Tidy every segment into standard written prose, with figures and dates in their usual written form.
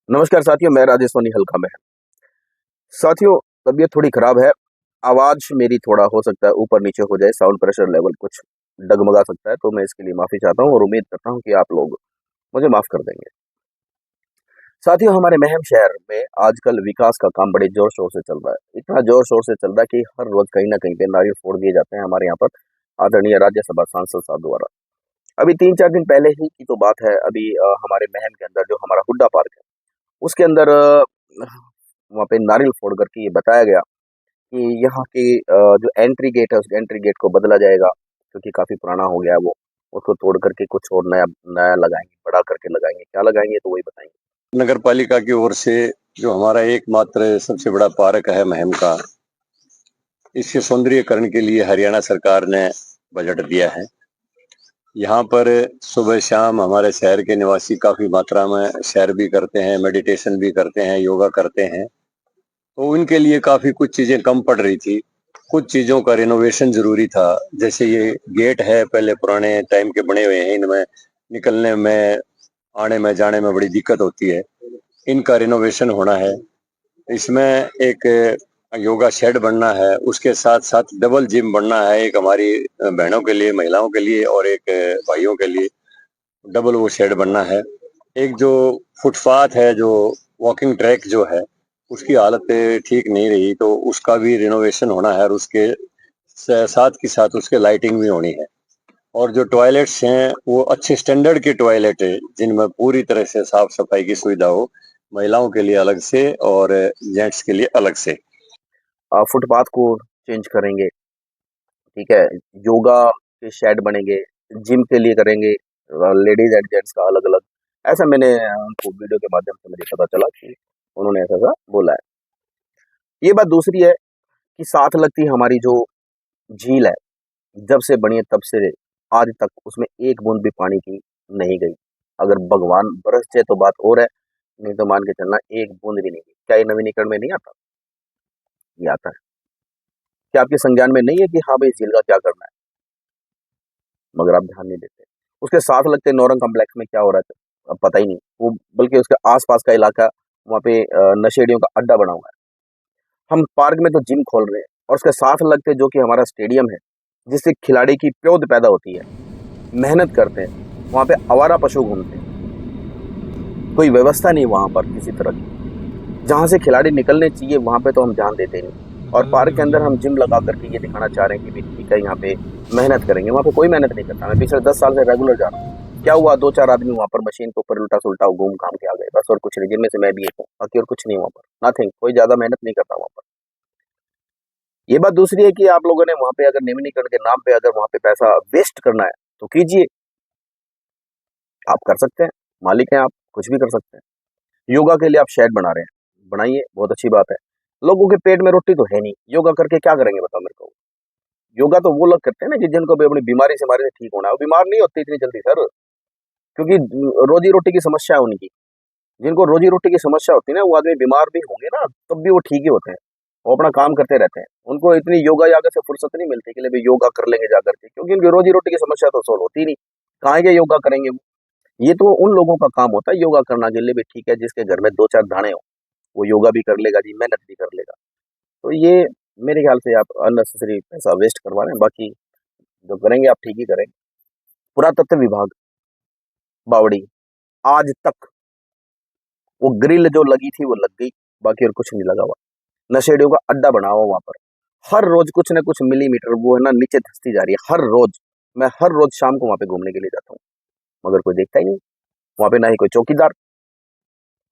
नमस्कार साथियों, मैं राजेश सोनी हल्का में। साथियों, तबीयत थोड़ी खराब है। आवाज़ मेरी थोड़ा हो सकता है ऊपर-नीचे हो जाए, साउंड प्रेशर लेवल कुछ डगमगा सकता है, तो मैं इसके लिए माफ़ी चाहता हूँ और उम्मीद करता हूँ कि आप लोग मुझे माफ़ कर देंगे। साथियों, हमारे महम शहर में आजकल विकास का काम बड़े ज़ोर-शोर से चल रहा है। इतना ज़ोर-शोर से चल रहा है कि हर रोज़ कहीं न कहीं पे नारियल फोड़ दिए जाते हैं हमारे यहाँ पर आदरणीय राज्यसभा सांसद साहब द्वारा। अभी 3-4 दिन पहले ही की तो बात है, अभी हमारे महम के अंदर जो हमारा हुड्डा पार्क है, उसके अंदर वहाँ पे नारियल फोड़ कर के ये बताया गया कि यहाँ के जो एंट्री गेट है, उस एंट्री गेट को बदला जाएगा, क्योंकि काफ़ी पुराना हो गया है वो। उसको तोड़ कर के कुछ और नया नया लगाएँगे, बड़ा करके लगाएँगे। क्या लगाएँगे तो वही बताएँगे। नगर पालिका की ओर से जो हमारा एकमात्र सबसे बड़ा पार्क है महम का, इसके सौंदर्यीकरण के लिए हरियाणा सरकार ने बजट दिया है। यहाँ पर सुबह शाम हमारे शहर के निवासी काफी मात्रा में सैर भी करते हैं, मेडिटेशन भी करते हैं, योगा करते हैं। तो उनके लिए काफी कुछ चीजें कम पड़ रही थी। कुछ चीजों का रिनोवेशन जरूरी था। जैसे ये गेट है, पहले पुराने टाइम के बने हुए हैं, इनमें निकलने में, आने में, जाने में बड़ी दिक्कत होती है। इनका रिनोवेशन होना है। इसमें एक योगा शेड बनना है, उसके साथ साथ डबल जिम बनना है, एक हमारी बहनों के लिए, महिलाओं के लिए और एक भाइयों के लिए डबल वो शेड बनना है। एक जो फुटपाथ है, जो वॉकिंग ट्रैक जो है, उसकी हालत ठीक नहीं रही, तो उसका भी रिनोवेशन होना है और उसके साथ के साथ उसके लाइटिंग भी होनी है। और जो टॉयलेट्स हैं वो अच्छे स्टैंडर्ड के टॉयलेट है, जिनमें पूरी तरह से साफ सफाई की सुविधा हो, महिलाओं के लिए अलग से और जेंट्स के लिए अलग से। फुटपाथ को चेंज करेंगे, ठीक है? योगा के शेड बनेंगे, जिम के लिए करेंगे, लेडीज़ एंड जेंट्स का अलग-अलग। ऐसा मैंने उनको वीडियो के माध्यम से मुझे पता चला कि उन्होंने ऐसा-ऐसा बोला है। ये बात दूसरी है कि साथ लगती हमारी जो झील है, जब से बनी है तब से आज तक उसमें एक बूंद भी पानी की नहीं गई। अगर भगवान बरस जाए तो बात और है, नहीं तो मान के चलना एक बूंद भी नहीं गई। क्या ये नवीनीकरण में नहीं आता? ये आता है। क्या आपके संज्ञान में नहीं है कि हाँ भाई, इस झील का क्या करना है? मगर आप ध्यान नहीं देते। उसके साथ लगते नौरंग कॉम्प्लेक्स में क्या हो रहा है, अब पता ही नहीं। वो बल्कि उसके आस-पास का इलाका, वहाँ पे नशेड़ियों का अड्डा बना हुआ है। हम पार्क में तो जिम खोल रहे हैं और उसके साथ लगते जो कि हमारा स्टेडियम है, जिससे खिलाड़ी की प्योद पैदा होती है, मेहनत करते हैं, वहाँ पे आवारा पशु घूमते हैं। कोई व्यवस्था नहीं वहाँ पर किसी तरह की। जहाँ से खिलाड़ी निकलने चाहिए वहाँ पे तो हम ध्यान देते नहीं। और पार्क के अंदर हम जिम लगा करके ये दिखाना चाह रहे हैं कि भाई ठीक है, यहाँ पे मेहनत करेंगे। वहाँ पे कोई मेहनत नहीं करता। मैं पिछले 10 साल से रेगुलर जा रहा हूँ। क्या हुआ, 2-4 आदमी वहाँ पर मशीन के ऊपर उल्टा-सुल्टा घूम-घाम के आ गए, बस और कुछ नहीं। जिनमें से मैं भी एक हूँ। बाकी और कुछ नहीं वहाँ पर। नथिंग, कोई ज़्यादा मेहनत नहीं करता वहाँ पर। ये बात दूसरी है कि आप लोगों ने वहाँ पे अगर नवीनीकरण के नाम पे अगर वहाँ पे पैसा वेस्ट करना है, तो कीजिए। आप कर सकते हैं, मालिक हैं आप, कुछ भी कर सकते हैं। योगा के लिए आप शेड बना रहे हैं, बनाइए, बहुत अच्छी बात है। लोगों के पेट में रोटी तो है नहीं, योगा करके क्या करेंगे बताओ मेरे को? योगा तो वो लोग करते हैं ना कि जिनको भी अपनी बीमारी से हमारे से ठीक होना है। वो बीमार नहीं होते इतनी जल्दी सर, क्योंकि रोजी-रोटी की समस्या है उनकी। जिनको रोजी-रोटी की समस्या होती है ना, वो आदमी बीमार भी होंगे ना, तब भी वो ठीक ही होते हैं। वो अपना काम करते रहते हैं। उनको इतनी योगा-यागा से फुर्सत नहीं मिलती कि ले भई योगा कर लेंगे जा कर के, क्योंकि उनकी रोजी-रोटी की समस्या तो सॉल्व होती ही नहीं। काहे के योगा करेंगे वो? ये तो उन लोगों का काम होता है योगा करना के लिए भी, ठीक है, जिसके घर में 2-4 दाढ़ें हों, वो योगा भी कर लेगा जी, मेहनत भी कर लेगा। तो ये मेरे ख्याल से आप अननेसेसरी पैसा वेस्ट करवा रहे हैं। बाकी जो करेंगे आप ठीक ही करेंगे। पुरातत्व विभाग, बावड़ी, आज तक वो ग्रिल जो लगी थी वो लग गई, बाकी और कुछ नहीं लगा हुआ। नशेड़ियों का अड्डा बना हुआ वहाँ पर। हर रोज कुछ न कुछ मिलीमीटर वो है ना नीचे धंसती जा रही है, हर रोज। मैं हर रोज शाम को वहाँ पे घूमने के लिए जाता हूँ, मगर कोई देखता ही नहीं। वहाँ पे ना ही कोई चौकीदार,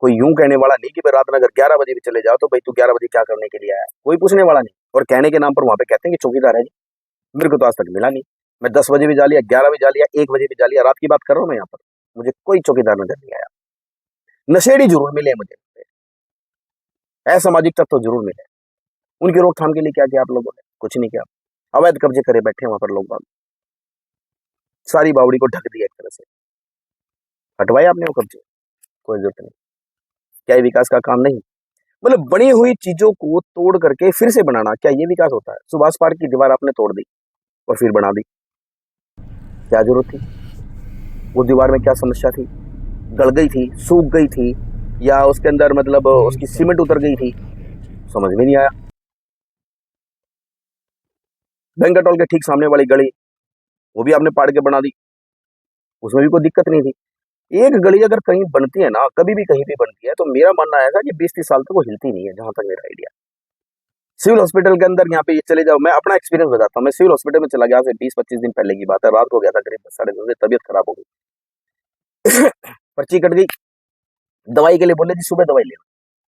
कोई यूं कहने वाला नहीं कि भाई रात में अगर 11 बजे भी चले जाओ तो भाई तू 11 बजे क्या करने के लिए आया है? कोई पूछने वाला नहीं। और कहने के नाम पर वहाँ पे कहते हैं कि चौकीदार है जी। मेरे को तो आज तक मिला नहीं। मैं 10 बजे भी जा लिया, 11 भी जा लिया, 1 बजे भी जा लिया, रात की बात कर रहा हूँ मैं यहाँ पर। मुझे कोई चौकीदार नजर नहीं आया। नशेड़ी जरूर मिले मुझे, असामाजिक तत्व तो जरूर मिले। उनकी रोकथाम के लिए क्या किया आप लोगों ने? कुछ नहीं किया। अवैध कब्जे करे बैठे हैं वहां पर लोग बाग। सारी बावड़ी को ढक दिया एक तरह से। हटवाए आपने वो कब्जे? कोई जरूरत नहीं। क्या ये विकास का काम नहीं? मतलब बनी हुई चीजों को तोड़ करके फिर से बनाना, क्या ये विकास होता है? सुभाष पार्क की दीवार आपने तोड़ दी और फिर बना दी, क्या जरूरत थी? उस दीवार में क्या समस्या थी? गल गई थी, सूख गई थी, या उसके अंदर मतलब उसकी सीमेंट उतर गई थी, समझ में नहीं आया। बैंक्वेट हॉल के ठीक सामने वाली गली, वो भी आपने पाड़ के बना दी, उसमें भी कोई दिक्कत नहीं थी। एक गली अगर कहीं बनती है ना, कभी भी कहीं भी बनती है, तो मेरा मानना है कि 20-30 साल तक वो हिलती नहीं है, जहां तक मेरा आइडिया। सिविल हॉस्पिटल के अंदर यहाँ पे ये चले जाओ, मैं अपना एक्सपीरियंस बताता हूँ। मैं सिविल हॉस्पिटल में चला गया से 20-25 दिन पहले की बात है, रात को गया था करीब 10-10:30 बजे, तबीयत खराब हो गई। पर्ची कट गई, दवाई के लिए बोले जी सुबह दवाई लेना।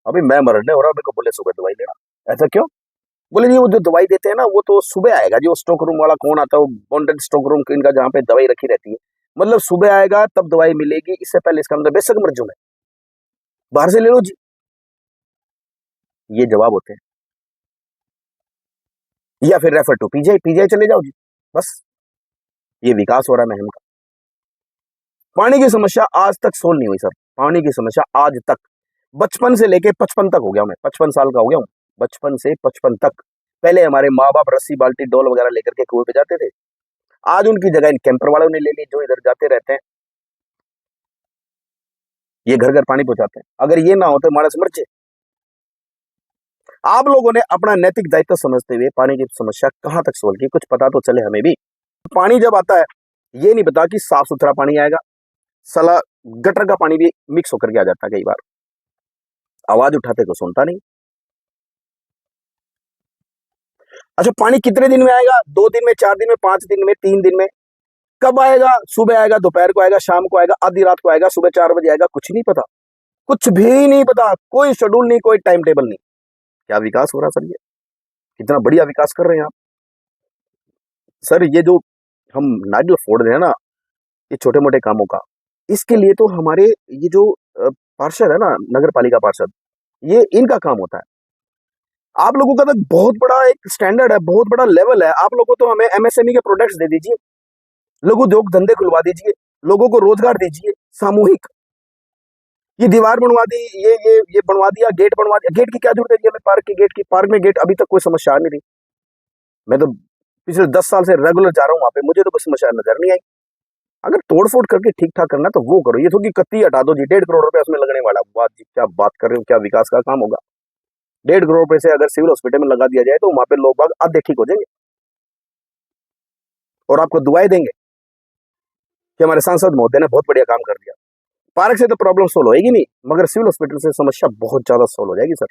अभी मैं मरने हो रहा, मेरे को बोले सुबह दवाई लेना, ऐसा क्यों? बोले जी वो जो दवाई देते हैं ना, वो तो सुबह आएगा, जो स्टॉक रूम वाला कौन आता है, वो बॉन्डेड स्टॉक रूम इनका जहाँ पे दवाई रखी रहती है, मतलब सुबह आएगा तब दवाई मिलेगी, इससे पहले इसका मतलब बेशक मर जाऊं मैं, बाहर से ले लो जी। ये जवाब होते हैं। या फिर रेफर टू पीजीआई, पीजीआई चले जाओ जी, बस। ये विकास हो रहा है महम का। पानी की समस्या आज तक सोल्व नहीं हुई सर, पानी की समस्या आज तक, बचपन से लेके 55 तक हो गया मैं, 55 साल का हो गया हूँ, बचपन से 55 तक। पहले हमारे माँ बाप रस्सी बाल्टी डोल वगैरह लेकर के कुएं पे जाते थे, आज उनकी जगह इन कैंपर वालों ने ले ली, जो इधर जाते रहते हैं, ये घर घर पानी पहुंचाते हैं। अगर ये ना होते मानस मरचे। आप लोगों ने अपना नैतिक दायित्व समझते हुए पानी की समस्या कहां तक सोल्व की, कुछ पता तो चले हमें भी। पानी जब आता है, ये नहीं पता कि साफ सुथरा पानी आएगा, सला गटर का पानी भी मिक्स होकर के आ जाता है कई बार, आवाज उठाते तो सुनता नहीं। अच्छा, पानी कितने दिन में आएगा? 2 दिन में, 4 दिन में, 5 दिन में, 3 दिन में? कब आएगा? सुबह आएगा, दोपहर को आएगा, शाम को आएगा, आधी रात को आएगा, सुबह 4 बजे आएगा, कुछ नहीं पता, कुछ भी नहीं पता, कोई शेड्यूल नहीं, कोई टाइम टेबल नहीं। क्या विकास हो रहा सर? ये कितना बढ़िया विकास कर रहे हैं आप सर। ये जो हम नारियल फोड़ रहे हैं ना, ये छोटे मोटे कामों का, इसके लिए तो हमारे ये जो पार्षद है ना, नगर पालिका पार्षद, ये इनका काम होता है। आप लोगों का तो बहुत बड़ा एक स्टैंडर्ड है, बहुत बड़ा लेवल है। आप लोगों तो हमें एमएसएमई के प्रोडक्ट्स दे दीजिए, लघु उद्योग धंधे खुलवा दीजिए, लोगों को रोजगार दीजिए सामूहिक। ये दीवार बनवा दी, ये बनवा दिया, गेट बनवा दिया, गेट की क्या जरूरत है जी हमें? पार्क की गेट की, पार्क में गेट अभी तक कोई समस्या नहीं रही। मैं तो पिछले 10 साल से रेगुलर जा रहा हूँ वहां पे, मुझे तो कोई समस्या नजर नहीं आई। अगर तोड़फोड़ करके ठीक ठाक करना तो वो करो, ये तो कि कत्ती हटा दो जी, 1.5 करोड़ रुपए उसमें लगने वाला। बात जी, क्या बात कर रहे हो, क्या विकास का काम होगा? 1.5 करोड़ रुपए से अगर सिविल हॉस्पिटल में लगा दिया जाए तो वहां पे लोग बाग आधे ठीक हो जाएंगे और आपको दुआएं देंगे कि हमारे सांसद महोदय ने बहुत बढ़िया काम कर दिया। पार्क से तो प्रॉब्लम सोल्व होगी नहीं, मगर सिविल हॉस्पिटल से समस्या बहुत ज्यादा सोल्व हो जाएगी सर।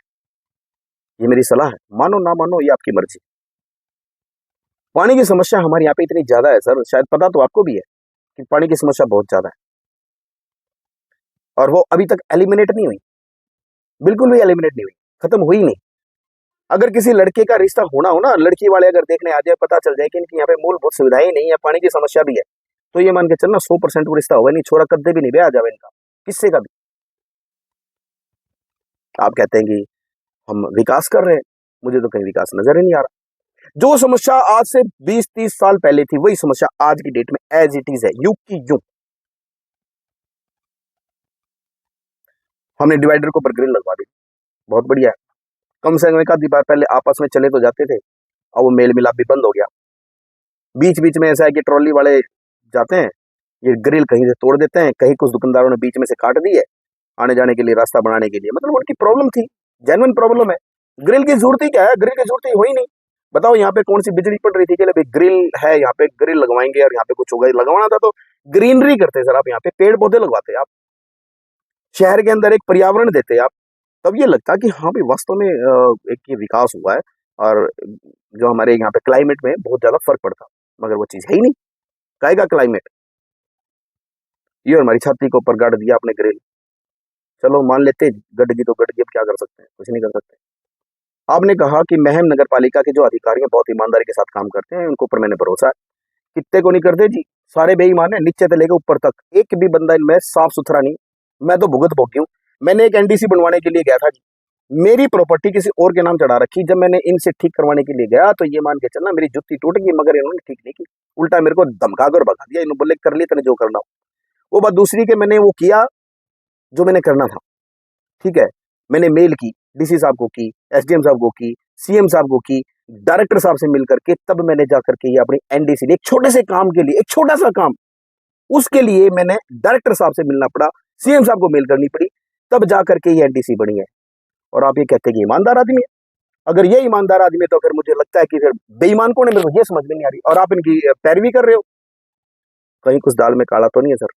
ये मेरी सलाह है, मानो ना मानो ये आपकी मर्जी। पानी की समस्या हमारे यहाँ पे इतनी ज्यादा है सर, शायद पता तो आपको भी है कि पानी की समस्या बहुत ज्यादा है, और वो अभी तक एलिमिनेट नहीं हुई, बिल्कुल भी एलिमिनेट नहीं हुई, खत्म हुई नहीं। अगर किसी लड़के का रिश्ता होना हो ना, लड़की वाले अगर देखने आ जाए, पता चल जाए कि इनकी यहाँ पे मूलभूत सुविधाएं नहीं है, पानी की समस्या भी है, तो ये मान के चलना 100% वो रिश्ता होगा नहीं, छोरा कद्दे भी नहीं ब्याह जावे इनका, किससे का भी। आप कहते हैं कि हम विकास कर रहे हैं, मुझे तो कहीं विकास नजर ही नहीं आ रहा। जो समस्या आज से 20-30 साल पहले थी, वही समस्या आज की डेट में एज इट इज है, यूं की यूं। हमने डिवाइडर को ऊपर ग्रिल लगवा दी, बहुत बढ़िया है। कम से कम एक आधी बार पहले आपस में चले तो जाते थे, अब वो मेल मिलाप भी बंद हो गया। बीच बीच में ऐसा है कि ट्रॉली वाले जाते हैं, ये ग्रिल कहीं से तोड़ देते हैं, कहीं कुछ दुकानदारों ने बीच में से काट दी है आने जाने के लिए, रास्ता बनाने के लिए, मतलब उनकी प्रॉब्लम थी, जेन्युइन प्रॉब्लम है। ग्रिल की जरूरत ही क्या है? ग्रिल की जरूरत ही हो ही नहीं। बताओ यहाँ पे कौन सी बिजली पड़ रही थी कि भाई ग्रिल है यहाँ पे, ग्रिल लगवाएंगे और यहाँ पे कुछ होगा? लगवाना था तो ग्रीनरी करते सर, आप यहाँ पे पेड़ पौधे लगवाते, आप शहर के अंदर एक पर्यावरण देते आप, तब ये लगता कि हाँ भाई वास्तव में एक ये विकास हुआ है और जो हमारे यहाँ पे क्लाइमेट में बहुत ज्यादा फर्क पड़ता, मगर वो चीज है ही नहीं। काएगा क्लाइमेट? ये हमारी छाती के ऊपर गाड़ दिया आपने ग्रिल, चलो मान लेते गडगी तो गडगी, अब क्या कर सकते हैं? कुछ नहीं कर सकते। आपने कहा कि महम नगर पालिका के जो अधिकारी हैं बहुत ईमानदारी के साथ काम करते हैं, उनके ऊपर मैंने भरोसा है। कितने को नहीं करते जी, सारे बेईमान है, नीचे से लेकर ऊपर तक, एक भी बंदा इनमें साफ सुथरा नहीं। मैं तो भुगत भोगी हूँ। मैंने एक एनडीसी बनवाने के लिए गया था जी, मेरी प्रॉपर्टी किसी और के नाम चढ़ा रखी, जब मैंने इनसे ठीक करवाने के लिए गया तो ये मान के चलना मेरी जुत्ती टूट गई, मगर इन्होंने ठीक नहीं की, उल्टा मेरे को धमका कर भगा दिया। इन्होंने बोले कर ली तने जो करना हो। वो बात दूसरी के, मैंने वो किया जो मैंने करना था, ठीक है। मैंने मेल की, डीसी साहब को की, एसडीएम साहब को की, सीएम साहब को की, डायरेक्टर साहब से मिल करके तब मैंने जाकर के ये अपनी एनडीसी ने एक छोटे से काम के लिए, एक छोटा सा काम, उसके लिए मैंने डायरेक्टर साहब से मिलना पड़ा, सीएम साहब को मेल करनी पड़ी, तब जा करके ये एनटीसी बनी है। और आप ये कहते हैं कि ईमानदार आदमी है। अगर ये ईमानदार आदमी है तो फिर मुझे लगता है कि फिर बेईमान कौन है, मेरे को ये समझ में नहीं आ रही। और आप इनकी पैरवी कर रहे हो। कहीं कुछ दाल में काला तो नहीं है सर?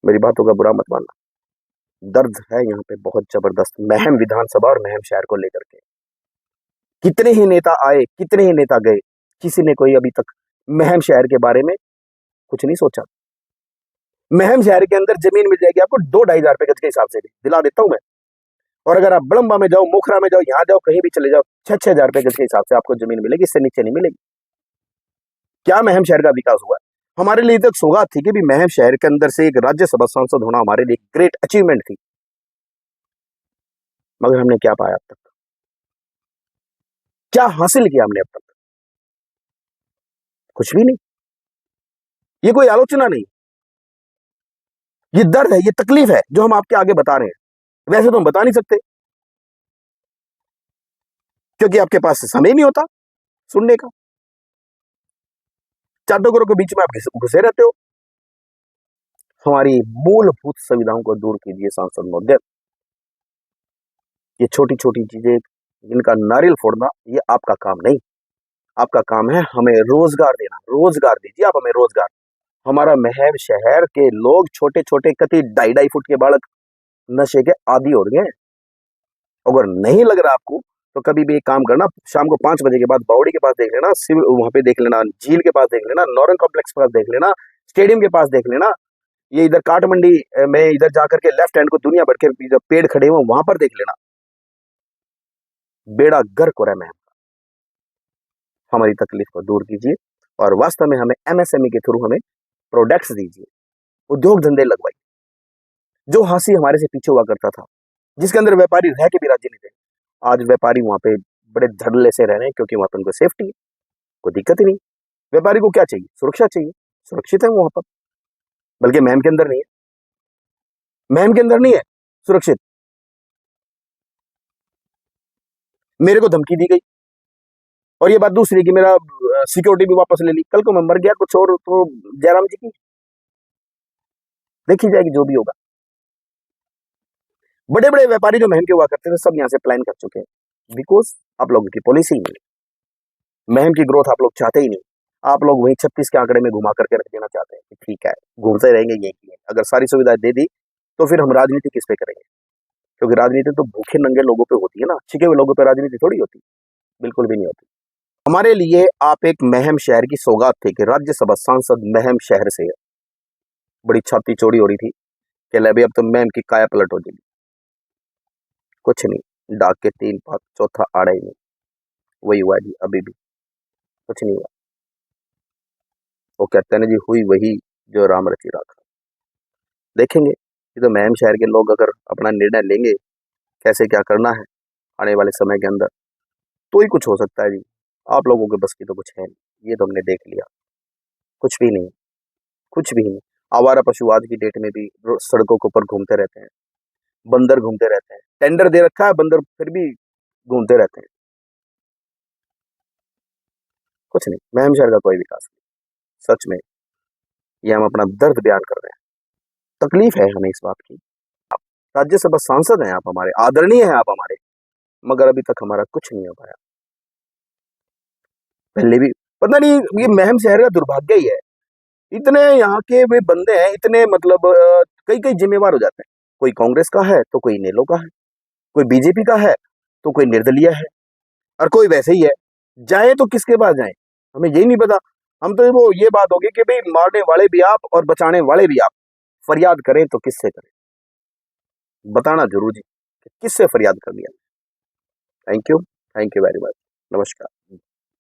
मेरी बातों का बुरा मत मानना। दर्द है यहाँ पे बहुत जबरदस्त, महम विधानसभा और महम शहर को लेकर के। कितने ही नेता आए, कितने ही नेता गए, किसी ने कोई अभी तक महम शहर के बारे में कुछ नहीं सोचा। महम शहर के अंदर जमीन मिल जाएगी आपको 2-2.5 हजार रुपए गज के हिसाब से भी, दिला देता हूं मैं। और अगर आप बड़म्बा में जाओ, मोखरा में जाओ, यहाँ जाओ, कहीं भी चले जाओ, 6-6 हजार रुपए गज के हिसाब से आपको जमीन मिलेगी, इससे नीचे नहीं मिलेगी। क्या महम शहर का विकास हुआ? हमारे लिए तो सौगात थी कि भी महम शहर के अंदर से एक राज्यसभा सांसद होना हमारे लिए ग्रेट अचीवमेंट थी। मगर हमने क्या पाया अब तक? क्या हासिल किया हमने अब तक? कुछ भी नहीं। ये कोई आलोचना नहीं, ये दर्द है, ये तकलीफ है जो हम आपके आगे बता रहे हैं। वैसे तो हम बता नहीं सकते क्योंकि आपके पास समय नहीं होता सुनने का। चाटोकरों के बीच में आप घुसे रहते हो। हमारी मूलभूत सुविधाओं को दूर कीजिए सांसद महोदय। ये छोटी छोटी चीजें, इनका नारियल फोड़ना, ये आपका काम नहीं। आपका काम है हमें रोजगार देना। रोजगार दीजिए आप हमें, रोजगार। हमारा महम शहर के लोग छोटे छोटे कति 2.5-2.5 फुट के बालक नशे के आदी हो रहे हैं। अगर नहीं लग रहा आपको तो कभी भी एक काम करना, शाम को 5 बजे के बाद बावड़ी के पास देख लेना, वहां पे देख लेना, झील के पास देख लेना, नौरंग कॉम्प्लेक्स के पास देख लेना, स्टेडियम के पास देख लेना, ये इधर काठमंडी में इधर जाकर के लेफ्ट हैंड को दुनिया भर के पेड़ खड़े हुए वहां पर देख लेना। बेड़ा गर्क हो रहा है महम। हमारी तकलीफ को दूर कीजिए और वास्तव में हमें एमएसएमई के थ्रू हमें प्रोडक्ट्स दीजिए, उद्योग धंधे लगवाइए। जो हासी हमारे से पीछे हुआ करता था, जिसके अंदर व्यापारी रह के भी राजी नहीं थे, आज व्यापारी वहां पे बड़े धड़ल्ले से रह रहे हैं क्योंकि वहां पर उनको सेफ्टी है, कोई दिक्कत ही नहीं। व्यापारी को क्या चाहिए? सुरक्षा चाहिए, सुरक्षित है वहां पर। बल्कि महम के अंदर नहीं है, महम के अंदर नहीं है सुरक्षित। मेरे को धमकी दी गई और ये बात दूसरी कि मेरा सिक्योरिटी भी वापस ले ली। कल को मैं मर गया कुछ और तो जयराम जी की देखी जाएगी, जो भी होगा। बड़े बड़े व्यापारी जो महम के हुआ करते थे सब यहाँ से प्लान कर चुके हैं, बिकॉज आप लोगों की पॉलिसी ही नहीं। महम की ग्रोथ आप लोग चाहते ही नहीं। आप लोग वही 36 के आंकड़े में घुमा करके रख देना चाहते हैं कि ठीक है घूमते रहेंगे यही। अगर सारी सुविधाएं दे दी तो फिर हम राजनीति किस पे करेंगे? क्योंकि राजनीति तो भूखे नंगे लोगों पे होती है ना, छिके हुए लोगों पे राजनीति थोड़ी होती, बिल्कुल भी नहीं होती। हमारे लिए आप एक महम शहर की सौगात थे कि राज्यसभा सांसद महम शहर से है। बड़ी छाती चौड़ी हो रही थी कि ले भाई अब तो महम की काया पलट हो जाएगी। कुछ नहीं, डाक के 3 पात, चौथा आड़ा ही नहीं। वही हुआ जी, अभी भी कुछ नहीं हुआ। वो कहते हैं ना जी, हुई वही जो राम रची राखा। देखेंगे ये तो महम शहर के लोग अगर अपना निर्णय लेंगे कैसे क्या करना है आने वाले समय के अंदर, तो ही कुछ हो सकता है जी। आप लोगों के बस की तो कुछ है नहीं, ये तो हमने देख लिया। कुछ भी नहीं, कुछ भी नहीं। आवारा पशु आज की डेट में भी सड़कों के ऊपर घूमते रहते हैं, बंदर घूमते रहते हैं। टेंडर दे रखा है, बंदर फिर भी घूमते रहते हैं। कुछ नहीं, महम शहर का कोई विकास नहीं। सच में ये हम अपना दर्द बयान कर रहे हैं। तकलीफ है हमें इस बात की। राज्यसभा सांसद हैं आप हमारे, आदरणीय हैं आप हमारे, मगर अभी तक हमारा कुछ नहीं हो पाया। पहले भी पता नहीं, ये महम शहर का दुर्भाग्य ही है। इतने यहाँ के वे बंदे हैं, इतने मतलब कई कई जिम्मेवार हो जाते हैं। कोई कांग्रेस का है तो कोई नेलो का है, कोई बीजेपी का है तो कोई निर्दलीय है, और कोई वैसे ही है। जाए तो किसके पास जाए हमें यही नहीं पता। हम तो वो ये बात होगी कि भाई मारने वाले भी आप और बचाने वाले भी आप। फरियाद करें तो किससे करें? बताना जरूर जी कि किससे फरियाद करनी है। Thank you very much. नमस्कार।